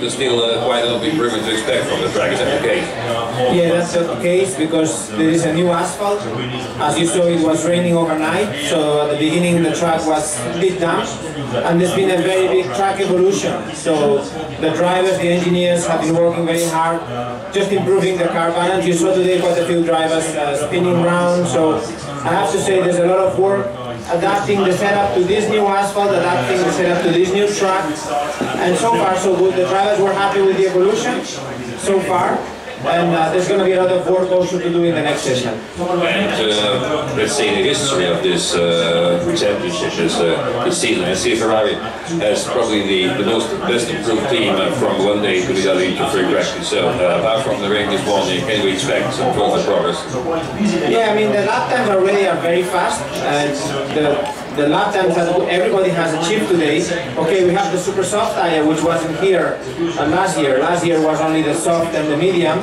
there's still quite a lot of improvement to expect from the track. Is that the case? Yeah, that's the case because there is a new asphalt. As you saw, it was raining overnight, so at the beginning the track was a bit damp, and there's been a very big track evolution. So the drivers, the engineers have been working very hard, just improving the car balance. You saw today quite a few drivers spinning around, so I have to say there's a lot of work adapting the setup to this new asphalt, adapting the setup to this new track, and so far so good. The drivers were happy with the evolution so far, and there's going to be a lot of work also to do in the next session. And let's say the history of this championship this season. I see Ferrari has probably the best improved team from one day to the other into free practice. So apart from the rain this morning, can we expect some further progress? Yeah, I mean the lap times already are very fast, and the lap times that everybody has achieved today. Okay, we have the super soft tire which wasn't here last year. Last year was only the soft and the medium,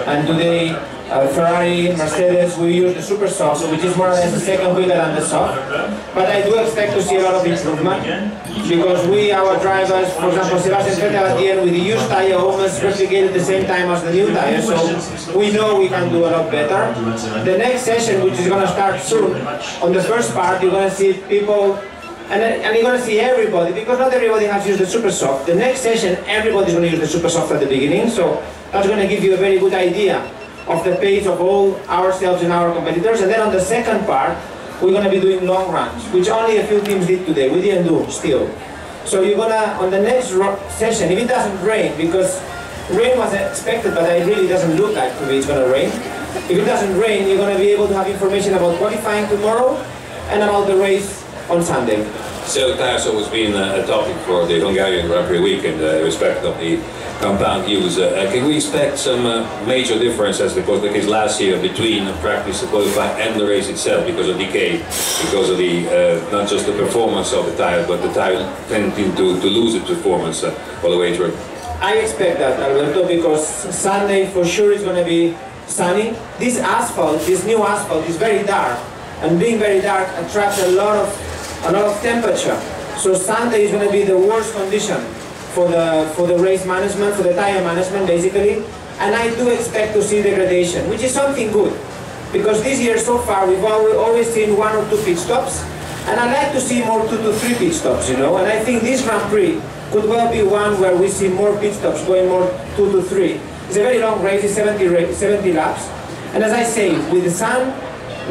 and today Ferrari, Mercedes, we use the super soft, which is more or less the second wheeler than the soft. But I do expect to see a lot of improvement because our drivers, for example, Sebastian Vettel at the end with the used tire almost replicated the same time as the new tire, so we know we can do a lot better. The next session, which is going to start soon, on the first part you're going to see people, and you're going to see everybody, because not everybody has used the super soft. The next session, everybody's going to use the super soft at the beginning, so that's going to give you a very good idea of the pace of all ourselves and our competitors. And then on the second part, we're going to be doing long runs, which only a few teams did today. We didn't do still. So you're going to, on the next session, if it doesn't rain, because rain was expected, but it really doesn't look like it's going to rain. If it doesn't rain, you're going to be able to have information about qualifying tomorrow and about the race on Sunday. So tires always been a topic for the Hungarian Grand Prix weekend, respect of the compound use. Can we expect some major differences, because the case last year, between practice, the qualifying and the race itself, because of decay, because of the not just the performance of the tire, but the tire tending to lose its performance all the way through? I expect that, Alberto, because Sunday for sure is going to be sunny. This asphalt, this new asphalt, is very dark, and being very dark attracts a lot of temperature. So Sunday is going to be the worst condition for the race management, for the tire management basically, and I do expect to see degradation, which is something good, because this year so far we've always seen 1 or 2 pit stops, and I'd like to see more 2 to 3 pit stops, you know, and I think this Grand Prix could well be one where we see more pit stops, going more 2 to 3. It's a very long race, it's 70 laps, and as I say, with the sun,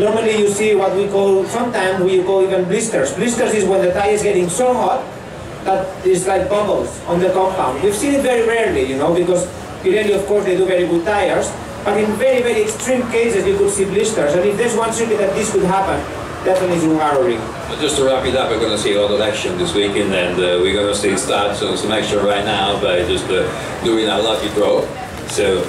normally you see what we call, sometimes we call even blisters. Blisters is when the tire is getting so hot that it's like bubbles on the compound. We've seen it very rarely, you know, because Pirelli, of course, they do very good tires, but in very, very extreme cases you could see blisters, and if there's one circuit that this could happen, definitely is Hungary. Just to wrap it up, we're going to see a lot of action this weekend, and we're going to see start some action right now by just doing our lucky draw. So